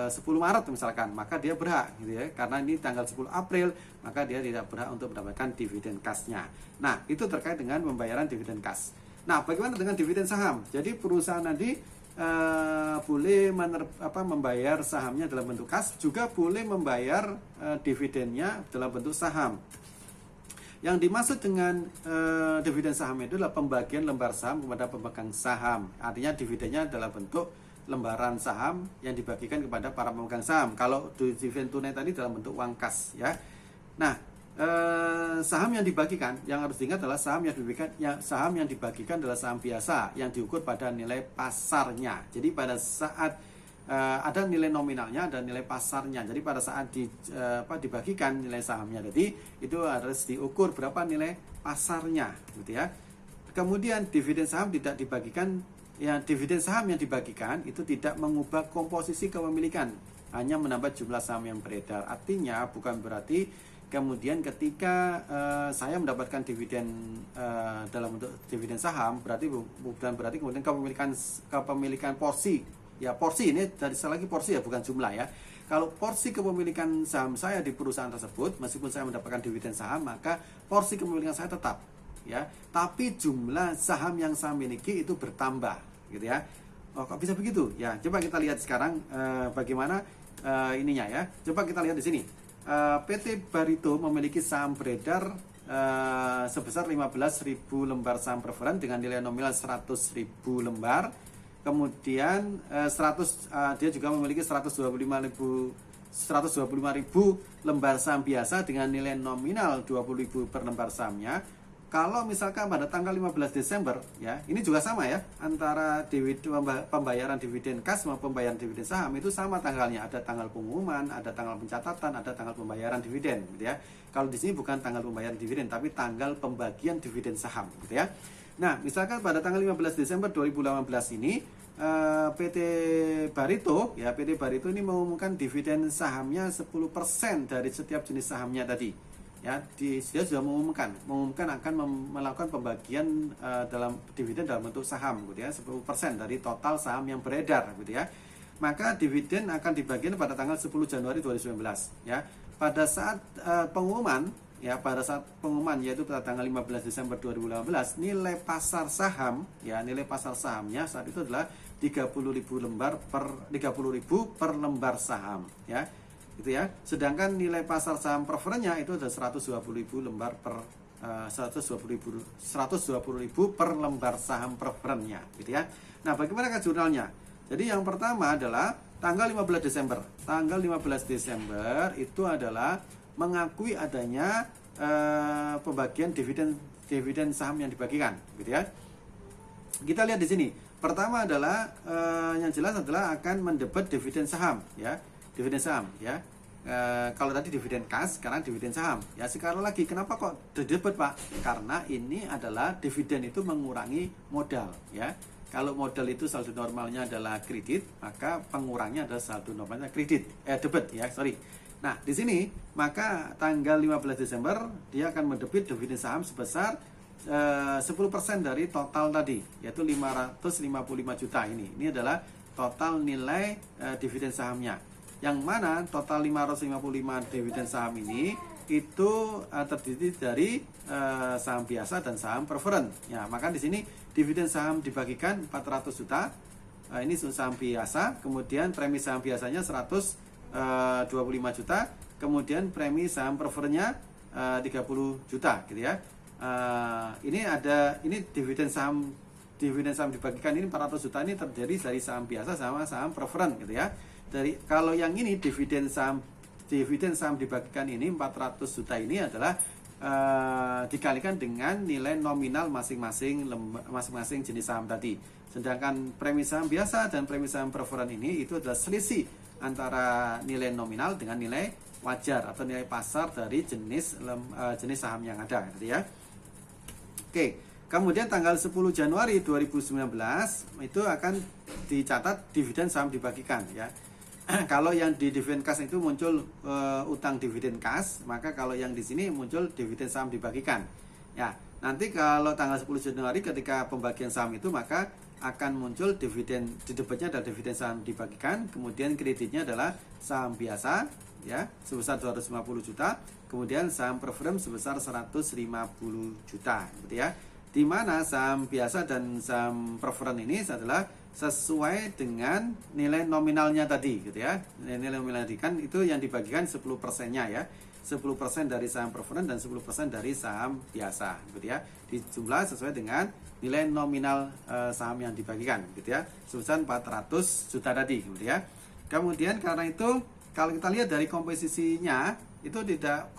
10 Maret misalkan, maka dia berhak gitu ya. Karena ini tanggal 10 April, maka dia tidak berhak untuk mendapatkan dividen kasnya. Nah, itu terkait dengan pembayaran dividen kas. Nah, bagaimana dengan dividen saham? Jadi perusahaan nanti boleh membayar sahamnya dalam bentuk kas, juga boleh membayar dividennya dalam bentuk saham. Yang dimaksud dengan dividen saham itu adalah pembagian lembar saham kepada pemegang saham. Artinya dividennya adalah bentuk lembaran saham yang dibagikan kepada para pemegang saham. Kalau dividen tunai tadi dalam bentuk uang kas ya. Nah, saham yang dibagikan, yang harus diingat adalah saham yang dibagikan adalah saham biasa yang diukur pada nilai pasarnya. Jadi pada saat ada nilai nominalnya, ada nilai pasarnya. Jadi pada saat dibagikan nilai sahamnya tadi itu harus diukur berapa nilai pasarnya, gitu ya. Kemudian dividen saham tidak dibagikan, ya dividen saham yang dibagikan itu tidak mengubah komposisi kepemilikan, hanya menambah jumlah saham yang beredar. Artinya bukan berarti kemudian ketika saya mendapatkan dividen dalam bentuk dividen saham, bukan berarti kemudian kepemilikan porsi, ya porsi ini dari sekali lagi porsi ya, bukan jumlah ya. Kalau porsi kepemilikan saham saya di perusahaan tersebut, meskipun saya mendapatkan dividen saham, maka porsi kepemilikan saya tetap, ya. Tapi jumlah saham yang saya miliki itu bertambah, gitu ya. Oh, kok bisa begitu? Ya, coba kita lihat sekarang bagaimana ininya ya. Coba kita lihat di sini. PT Barito memiliki saham beredar sebesar 15.000 lembar saham preferred dengan nilai nominal 100.000 lembar. Kemudian dia juga memiliki 125.000 lembar saham biasa dengan nilai nominal 20.000 per lembar sahamnya. Kalau misalkan pada tanggal 15 Desember ya, ini juga sama ya, antara pembayaran dividen kas maupun pembayaran dividen saham itu sama tanggalnya, ada tanggal pengumuman, ada tanggal pencatatan, ada tanggal pembayaran dividen, gitu ya. Kalau di sini bukan tanggal pembayaran dividen tapi tanggal pembagian dividen saham, gitu ya. Nah, misalkan pada tanggal 15 Desember 2018 ini PT Barito ini mengumumkan dividen sahamnya 10% dari setiap jenis sahamnya tadi. Ya, dia sudah mengumumkan akan melakukan pembagian dalam dividen dalam bentuk saham, gitu ya, 10% dari total saham yang beredar, gitu ya. Maka dividen akan dibagikan pada tanggal 10 Januari 2019, ya. Pada saat pengumuman yaitu pada tanggal 15 Desember 2018, nilai pasar sahamnya saat itu adalah 30.000 per lembar saham, ya. Gitu ya. Sedangkan nilai pasar saham preferennya itu ada 120.000 lembar per 120.000 per lembar saham preferennya, gitu ya. Nah, bagaimana jurnalnya? Jadi yang pertama adalah tanggal 15 Desember. Tanggal 15 Desember itu adalah mengakui adanya pembagian dividen saham yang dibagikan, gitu ya. Kita lihat di sini. Pertama adalah yang jelas adalah akan mendebet dividen saham, ya. Dividen saham, ya. Kalau tadi dividen kas, sekarang dividen saham. Ya, sekarang lagi kenapa kok didebet, Pak? Karena ini adalah dividen itu mengurangi modal, ya. Kalau modal itu saldo normalnya adalah kredit, maka pengurangnya adalah saldo normalnya debit, ya, sorry. Nah, di sini maka tanggal 15 Desember dia akan mendebit dividen saham sebesar 10% dari total tadi, yaitu 555 juta ini. Ini adalah total nilai dividen sahamnya. Yang mana total 555 dividen saham ini itu terdiri dari saham biasa dan saham preferred. Ya, maka di sini dividen saham dibagikan 400 juta. Ini saham biasa, kemudian premi saham biasanya 125 juta, kemudian premi saham preferrednya 30 juta, gitu ya. Ini dividen saham dibagikan ini 400 juta ini terdiri dari saham biasa sama saham preferred, gitu ya. Kalau yang ini dividen saham dibagikan ini 400 juta ini adalah dikalikan dengan nilai nominal masing-masing jenis saham tadi. Sedangkan premi saham biasa dan premi saham preferred ini itu adalah selisih antara nilai nominal dengan nilai wajar atau nilai pasar dari jenis saham yang ada, gitu ya. Oke, kemudian tanggal 10 Januari 2019 itu akan dicatat dividen saham dibagikan, ya. Kalau yang di dividen kas itu muncul utang dividen kas, maka kalau yang di sini muncul dividen saham dibagikan. Ya, nanti kalau tanggal 10 Januari ketika pembagian saham itu maka akan muncul dividen, di debitnya adalah dividen saham dibagikan, kemudian kreditnya adalah saham biasa, ya, sebesar 250 juta, kemudian saham preferred sebesar 150 juta, gitu ya. Di mana saham biasa dan saham preferred ini adalah sesuai dengan nilai nominalnya tadi, gitu ya. Nilai nominal tadi kan itu yang dibagikan 10%-nya, ya. 10% dari saham preferred dan 10% dari saham biasa, gitu ya. Dijumlah sesuai dengan nilai nominal saham yang dibagikan, gitu ya. Sebesar 400 juta tadi, gitu ya. Kemudian karena itu kalau kita lihat dari komposisinya itu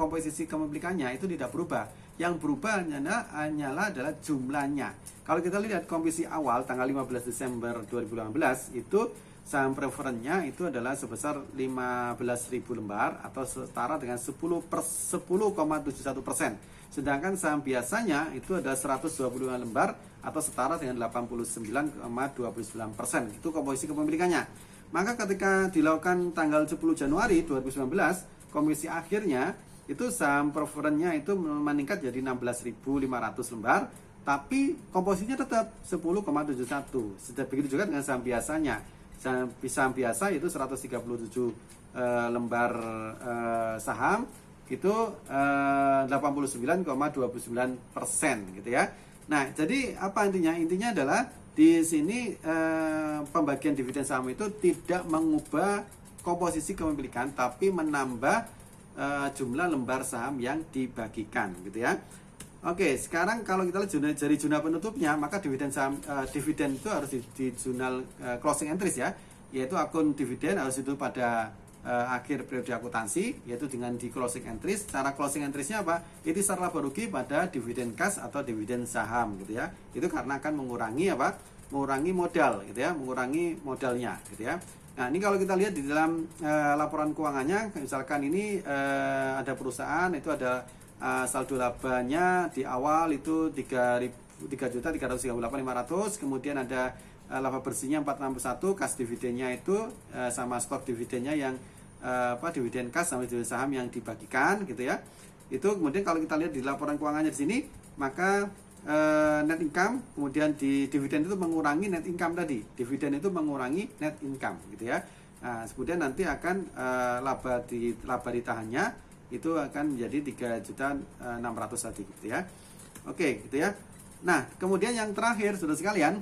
komposisi kepemilikannya itu tidak berubah. Yang berubah hanyalah adalah jumlahnya. Kalau kita lihat komposisi awal tanggal 15 Desember 2018 itu saham preferennya itu adalah sebesar 15.000 lembar atau setara dengan 10,71%. Sedangkan saham biasanya itu ada 125 lembar atau setara dengan 89,29%. Itu komposisi kepemilikannya. Maka ketika dilakukan tanggal 10 Januari 2019, komposisi akhirnya itu saham preferennya itu meningkat jadi 16.500 lembar, tapi komposisinya tetap 10,71. Begitu juga dengan saham biasanya. Saham biasa itu 137 lembar saham itu 89,29% gitu ya. Nah, jadi apa intinya? Intinya adalah di sini pembagian dividen saham itu tidak mengubah komposisi kepemilikan, tapi menambah jumlah lembar saham yang dibagikan gitu ya. Oke, sekarang kalau kita lihat dari jurnal penutupnya, maka dividen saham dividen itu harus di jurnal closing entries ya, yaitu akun dividen harus itu pada akhir periode akuntansi, yaitu dengan di closing entries. Cara closing entriesnya apa? Itu secara laba rugi pada dividen kas atau dividen saham gitu ya. Itu karena akan mengurangi apa? Mengurangi modal gitu ya, mengurangi modalnya gitu ya. Nah, ini kalau kita lihat di dalam laporan keuangannya, misalkan ini ada perusahaan itu ada saldo labanya di awal itu 3.338.500, kemudian ada laba bersihnya 461, kas dividennya itu sama stok dividennya yang dividen kas sama dividen saham yang dibagikan gitu ya. Itu kemudian kalau kita lihat di laporan keuangannya di sini, maka net income kemudian di dividen itu mengurangi net income tadi. Dividen itu mengurangi net income gitu ya. Nah, kemudian nanti akan laba ditahannya itu akan menjadi 3.600.000 tadi gitu ya. Oke, gitu ya. Nah, kemudian yang terakhir Saudara sekalian,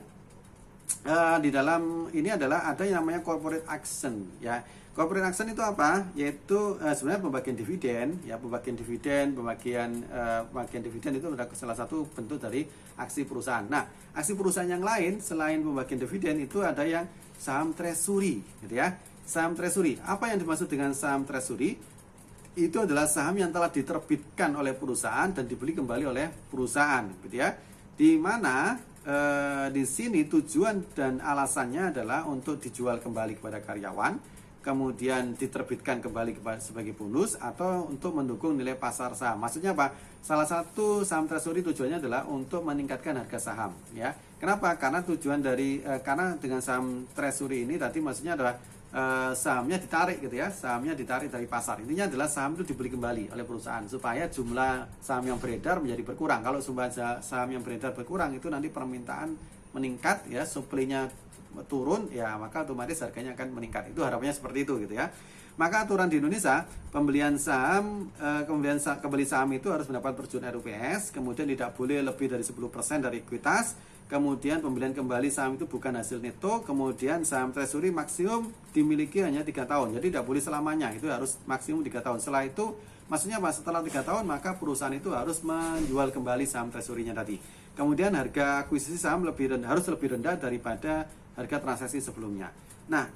di dalam ini adalah ada yang namanya corporate action ya. Corporate action itu apa? Yaitu sebenarnya pembagian dividen ya, pembagian dividen itu adalah salah satu bentuk dari aksi perusahaan. Nah, aksi perusahaan yang lain selain pembagian dividen itu ada yang saham treasury gitu ya. Saham treasury. Apa yang dimaksud dengan saham treasury? Itu adalah saham yang telah diterbitkan oleh perusahaan dan dibeli kembali oleh perusahaan gitu ya. Di mana di sini tujuan dan alasannya adalah untuk dijual kembali kepada karyawan, kemudian diterbitkan kembali sebagai bonus atau untuk mendukung nilai pasar saham. Maksudnya apa? Salah satu saham treasury tujuannya adalah untuk meningkatkan harga saham ya. Kenapa? Karena tujuan dari karena dengan saham treasury ini tadi maksudnya adalah sahamnya ditarik gitu ya, sahamnya ditarik dari pasar. Intinya adalah saham itu dibeli kembali oleh perusahaan supaya jumlah saham yang beredar menjadi berkurang. Kalau jumlah saham yang beredar berkurang itu nanti permintaan meningkat ya, supply-nya turun ya, maka otomatis harganya akan meningkat. Itu harapannya seperti itu gitu ya. Maka aturan di Indonesia pembelian saham kembali saham itu harus mendapat persetujuan RUPS, kemudian tidak boleh lebih dari 10% dari ekuitas. Kemudian pembelian kembali saham itu bukan hasil neto. Kemudian saham treasury maksimum dimiliki hanya 3 tahun. Jadi tidak boleh selamanya, itu harus maksimum 3 tahun. Setelah itu, maksudnya apa? Setelah 3 tahun maka perusahaan itu harus menjual kembali saham treasury-nya tadi. Kemudian harga akuisisi saham harus lebih rendah daripada harga transaksi sebelumnya. Nah,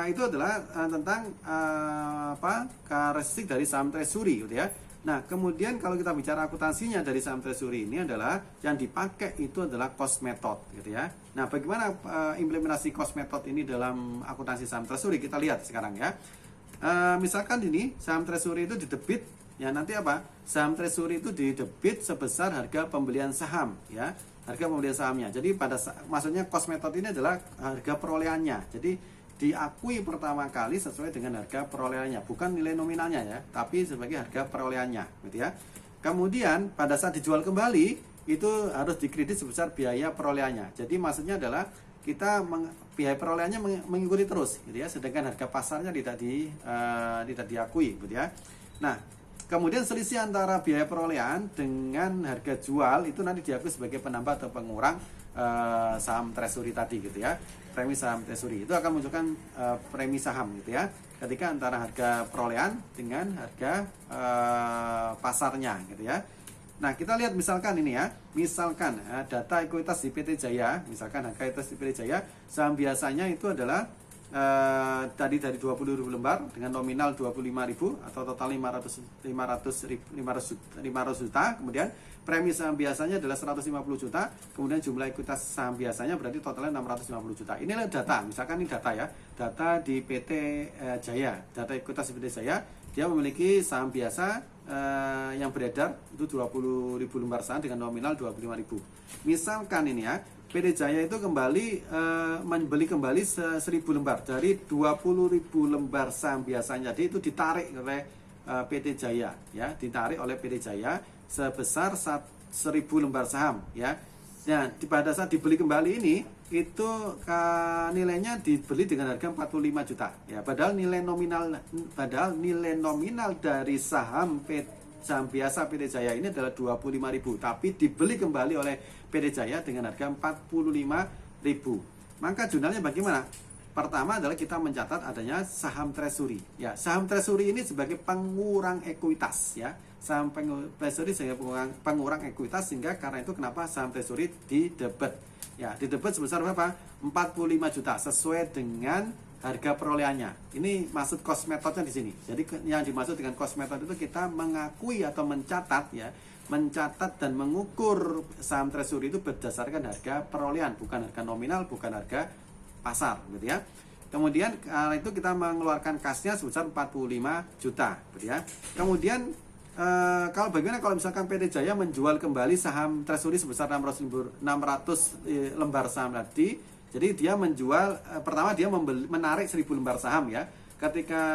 itu adalah tentang karakteristik dari saham treasury gitu ya. Nah, kemudian kalau kita bicara akuntansinya dari saham treasury ini adalah yang dipakai itu adalah cost method gitu ya. Nah, bagaimana implementasi cost method ini dalam akuntansi saham treasury? Kita lihat sekarang ya. Misalkan ini saham treasury itu didebit ya, nanti apa? Saham treasury itu didebit sebesar harga pembelian saham ya, harga pembelian sahamnya. Jadi maksudnya cost method ini adalah harga perolehannya. Jadi diakui pertama kali sesuai dengan harga perolehannya, bukan nilai nominalnya ya, tapi sebagai harga perolehannya gitu ya. Kemudian pada saat dijual kembali itu harus dikredit sebesar biaya perolehannya. Jadi maksudnya adalah kita biaya perolehannya mengikuti terus gitu ya, sedangkan harga pasarnya tidak diakui gitu ya. Nah, kemudian selisih antara biaya perolehan dengan harga jual itu nanti diakui sebagai penambah atau pengurang saham treasury tadi gitu ya. Premi saham treasury itu akan menunjukkan premi saham gitu ya, ketika antara harga perolehan dengan harga pasarnya gitu ya. Nah, kita lihat misalkan ini ya, misalkan data ekuitas di PT Jaya, misalkan harga ekuitas di PT Jaya, saham biasanya itu adalah tadi dari 20.000 lembar dengan nominal 25.000 atau total 500 juta. Kemudian premi saham biasanya adalah 150 juta. Kemudian jumlah ekuitas saham biasanya berarti totalnya 650 juta. Inilah data, misalkan ini data ya, data di PT Jaya, data ekuitas PT Jaya. Dia memiliki saham biasa yang beredar itu 20.000 lembar saham dengan nominal 25.000. Misalkan ini ya, PT Jaya itu kembali membeli kembali 1.000 lembar dari 20.000 lembar saham biasanya. Jadi itu ditarik oleh PT Jaya ya, ditarik oleh PT Jaya sebesar 1.000 lembar saham ya. Nah, pada saat dibeli kembali ini itu nilainya dibeli dengan harga 45 juta ya. Padahal nilai nominal dari saham biasa PT Jaya ini adalah 25.000, tapi dibeli kembali oleh PT Jaya dengan harga 45.000. Maka jurnalnya bagaimana? Pertama adalah kita mencatat adanya saham treasury. Ya, saham treasury ini sebagai pengurang ekuitas ya. Saham treasury sebagai pengurang ekuitas, sehingga karena itu kenapa saham treasury didebet. Ya, didebet sebesar berapa? 45 juta sesuai dengan harga perolehannya. Ini maksud cost methodnya di sini. Jadi yang dimaksud dengan cost method itu kita mengakui atau mencatat ya, mencatat dan mengukur saham treasury itu berdasarkan harga perolehan, bukan harga nominal, bukan harga pasar gitu ya. Kemudian itu kita mengeluarkan kasnya sebesar 45 juta gitu ya. Kemudian kalau bagaimana kalau misalkan PT Jaya menjual kembali saham treasury sebesar 600 lembar saham tadi. Jadi dia menjual, pertama dia menarik 1.000 lembar saham ya. Ketika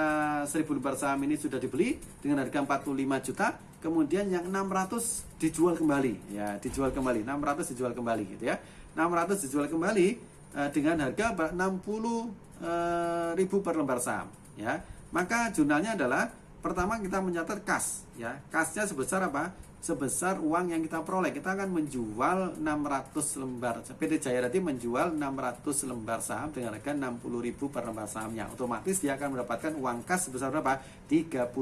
1.000 lembar saham ini sudah dibeli dengan harga 45 juta, kemudian yang 600 dijual kembali ya, dijual kembali 600 dijual kembali gitu ya. 600 dijual kembali dengan harga 60.000 per lembar saham ya. Maka jurnalnya adalah pertama kita mencatat kas ya. Kasnya sebesar apa? Sebesar uang yang kita peroleh. Kita akan menjual 600 lembar. PT Jaya tadi menjual 600 lembar saham dengan harga 60.000 per lembar sahamnya. Otomatis dia akan mendapatkan uang kas sebesar berapa? 36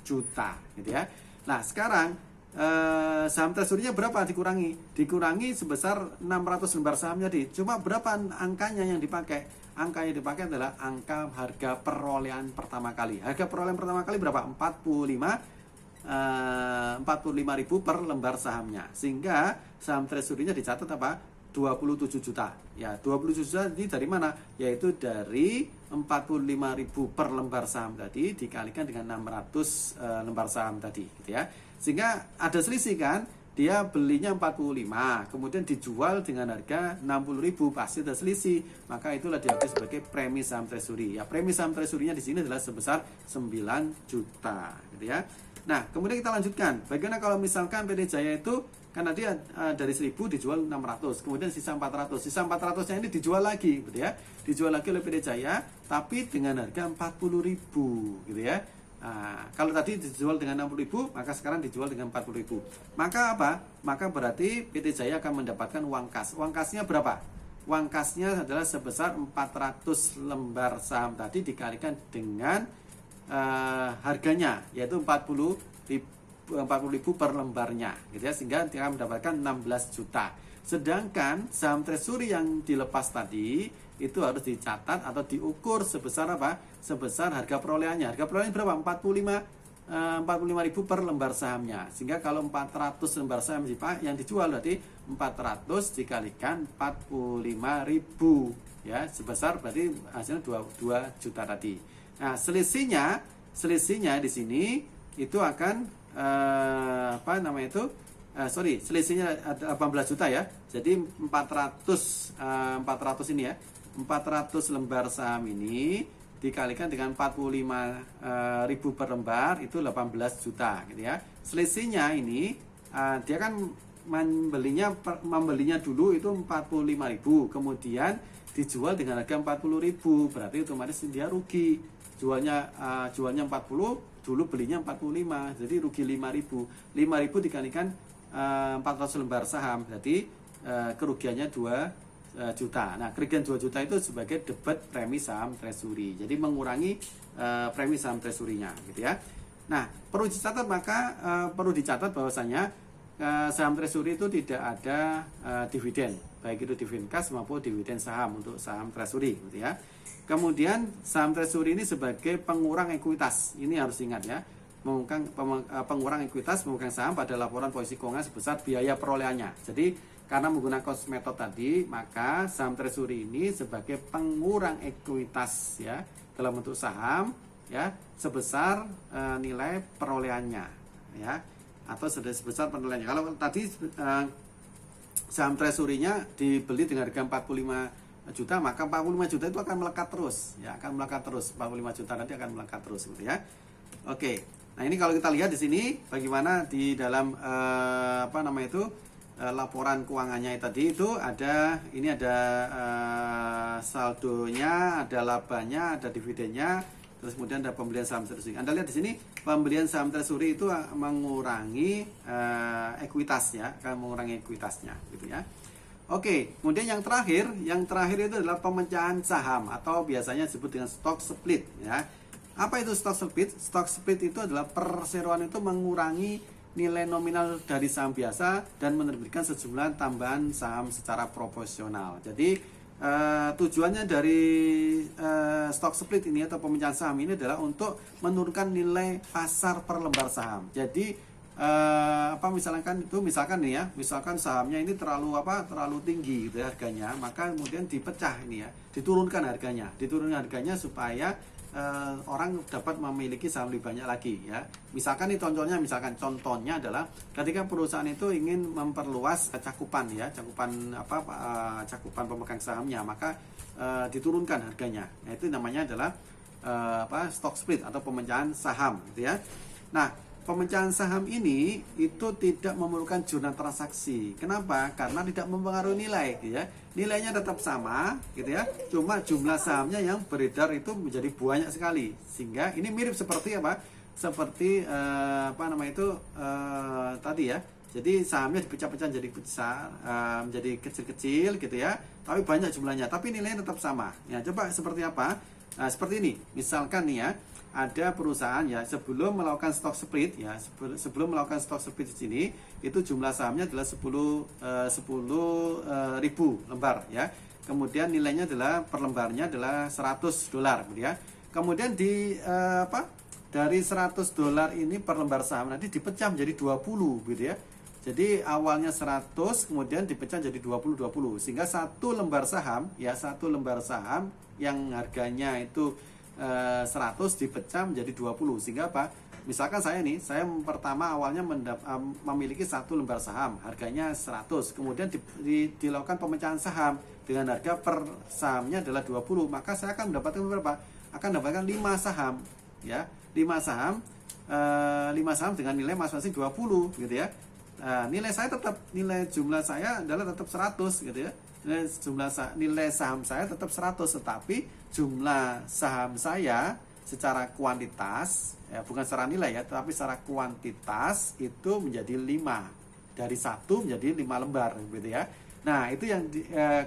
juta gitu ya. Nah, sekarang saham treasury-nya berapa dikurangi? Dikurangi sebesar 600 lembar saham tadi. Cuma berapa angkanya yang dipakai? Angka yang dipakai adalah angka harga perolehan pertama kali. Harga perolehan pertama kali berapa? 45.000 per lembar sahamnya, sehingga saham treasury-nya dicatat apa? 27 juta. Ya, 27 juta ini dari mana? Yaitu dari 45.000 per lembar saham tadi dikalikan dengan 600 lembar saham tadi gitu ya. Sehingga ada selisih kan? Dia belinya 45, kemudian dijual dengan harga 60.000, pasti ada selisih. Maka itulah diakui sebagai premi saham treasury. Ya, premi saham treasury-nya di sini adalah sebesar 9 juta gitu ya. Nah, kemudian kita lanjutkan. Bagaimana kalau misalkan PT Jaya itu karena dia dari 1.000 dijual 600, kemudian sisa 400. Sisa 400-nya ini dijual lagi, gitu ya. Dijual lagi oleh PT Jaya, tapi dengan harga 40.000, gitu ya. Nah, kalau tadi dijual dengan 60.000, maka sekarang dijual dengan 40.000. Maka apa? Maka berarti PT Jaya akan mendapatkan uang kas. Uang kasnya berapa? Uang kasnya adalah sebesar 400 lembar saham tadi dikalikan dengan harganya, yaitu 40.000 per lembarnya gitu ya, sehingga dia mendapatkan 16 juta. Sedangkan saham treasury yang dilepas tadi itu harus dicatat atau diukur sebesar apa? Sebesar harga perolehannya. Harga perolehannya berapa? 45.000 per lembar sahamnya. Sehingga kalau 400 lembar saham yang dijual berarti 400 dikalikan 45.000 ya, sebesar berarti hasilnya 2 juta tadi. Nah, selisihnya di sini itu akan selisihnya 18 juta ya. Jadi 400 ini ya. 400 lembar saham ini dikalikan dengan 45.000 per lembar itu 18 juta gitu ya. Selisihnya ini dia kan membelinya dulu itu 45.000, kemudian dijual dengan harga 40.000, berarti otomatis dia rugi. Jualnya 40, dulu belinya 45, jadi rugi 5.000. 5.000 dikalikan 400 lembar saham, berarti kerugiannya 2 juta. Nah, kerugian 2 juta itu sebagai debit premi saham treasury. Jadi mengurangi premi saham treasury-nya gitu ya. Nah, perlu dicatat bahwasanya saham treasury itu tidak ada dividen, baik itu dividen kas maupun dividen saham untuk saham treasury gitu ya. Kemudian saham treasury ini sebagai pengurang ekuitas, ini harus ingat ya, pengurang ekuitas pemegang saham pada laporan posisi keuangan sebesar biaya perolehannya. Jadi karena menggunakan cost method tadi, maka saham treasury ini sebagai pengurang ekuitas ya dalam bentuk saham ya sebesar nilai perolehannya ya, atau sebesar penilaiannya. Kalau tadi saham treasury-nya dibeli dengan harga 45 juta, maka 45 juta itu akan melekat terus ya, akan melekat terus. 45 juta nanti akan melekat terus gitu ya. Oke. Nah, ini kalau kita lihat di sini bagaimana di dalam laporan keuangannya tadi itu ada, ini ada saldonya, ada labanya, ada dividennya, terus kemudian ada pembelian saham treasury. Anda lihat di sini pembelian saham treasury itu mengurangi ekuitasnya, akan mengurangi ekuitasnya gitu ya. Oke, kemudian yang terakhir itu adalah pemecahan saham atau biasanya disebut dengan stock split ya. Apa itu stock split? Stock split itu adalah perseroan itu mengurangi nilai nominal dari saham biasa dan menerbitkan sejumlah tambahan saham secara proporsional. Jadi tujuannya dari stock split ini atau pemecahan saham ini adalah untuk menurunkan nilai pasar per lembar saham. Jadi misalkan nih ya, misalkan sahamnya ini terlalu tinggi gitu ya harganya, maka kemudian dipecah ini ya, diturunkan harganya supaya orang dapat memiliki saham lebih banyak lagi ya. Misalkan contohnya adalah ketika perusahaan itu ingin memperluas cakupan pemegang sahamnya, maka diturunkan harganya. Nah, itu namanya adalah stock split atau pemecahan saham gitu ya. Nah, pemecahan saham ini itu tidak memerlukan jurnal transaksi. Kenapa? Karena tidak mempengaruhi nilai gitu ya. Nilainya tetap sama gitu ya. Cuma jumlah sahamnya yang beredar itu menjadi banyak sekali. Sehingga ini mirip seperti apa? Seperti tadi ya. Jadi sahamnya dipecah-pecah jadi besar, menjadi kecil-kecil gitu ya. Tapi banyak jumlahnya, tapi nilainya tetap sama. Ya, coba seperti apa? Nah, seperti ini. Misalkan nih ya, ada perusahaan ya sebelum melakukan stock split ya, sebelum melakukan stock split di sini itu jumlah sahamnya adalah 10.000 lembar ya. Kemudian nilainya adalah per lembarnya adalah $100 gitu ya. Kemudian dari $100 ini per lembar saham nanti dipecah menjadi 20 gitu ya. Jadi awalnya 100 kemudian dipecah jadi 20 sehingga satu lembar saham yang harganya itu 100 dipecah menjadi 20 sehingga apa? Misalkan saya pertama awalnya memiliki satu lembar saham harganya 100, kemudian dilakukan pemecahan saham dengan harga per sahamnya adalah 20, maka saya akan mendapatkan berapa? Akan mendapatkan 5 saham ya. 5 saham dengan nilai masing-masing 20 gitu ya. Nilai jumlah saya adalah tetap 100 gitu ya. Nilai saham saya tetap 100, tetapi jumlah saham saya secara kuantitas ya, bukan secara nilai ya, tetapi secara kuantitas itu menjadi 5, dari 1 menjadi 5 lembar gitu ya. Nah, itu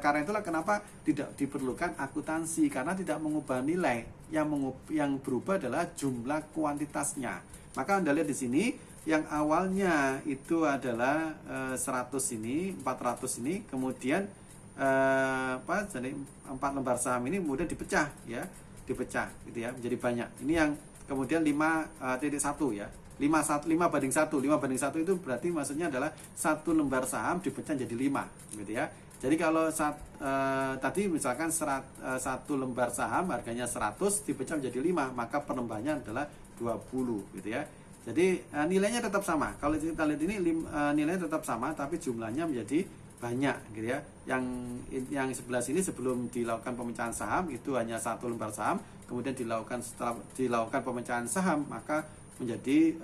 karena itulah kenapa tidak diperlukan akuntansi, karena tidak mengubah nilai, yang berubah adalah jumlah kuantitasnya. Maka Anda lihat di sini yang awalnya itu adalah 100 ini, 400 ini, kemudian jadi 4 lembar saham ini kemudian dipecah gitu ya menjadi banyak. Ini yang kemudian 5.1 ya, 5:1 itu berarti maksudnya adalah satu lembar saham dipecah jadi 5 gitu ya. Jadi kalau tadi misalkan satu lembar saham harganya 100 dipecah menjadi 5, maka per lembarnya adalah 20 gitu ya. Jadi nilainya tetap sama. Kalau kita lihat ini nilainya tetap sama, tapi jumlahnya menjadi banyak gitu ya. Yang sebelah sini sebelum dilakukan pemecahan saham itu hanya satu lembar saham, kemudian setelah dilakukan pemecahan saham maka menjadi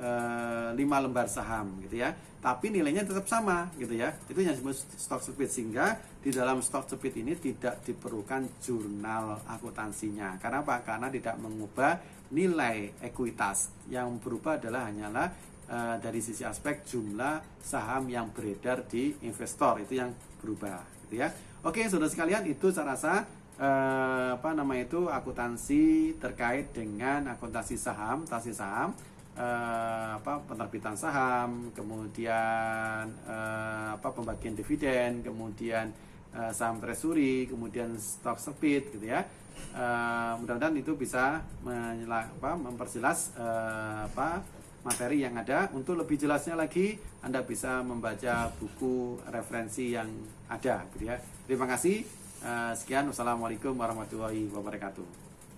5 lembar saham gitu ya. Tapi nilainya tetap sama gitu ya. Itu yang disebut stock split, sehingga di dalam stock split ini tidak diperlukan jurnal akuntansinya. Karena apa? Karena tidak mengubah nilai ekuitas. Yang berubah hanyalah dari sisi aspek jumlah saham yang beredar di investor, itu yang berubah gitu ya. Oke, saudara sekalian, itu saya rasa akuntansi terkait dengan akuntansi saham, transaksi saham. penerbitan saham, kemudian pembagian dividen, kemudian saham treasury, kemudian stock split gitu ya. Mudah-mudahan itu bisa memperjelas materi yang ada. Untuk lebih jelasnya lagi, Anda bisa membaca buku referensi yang ada gitu ya. Terima kasih. Sekian, wassalamualaikum warahmatullahi wabarakatuh.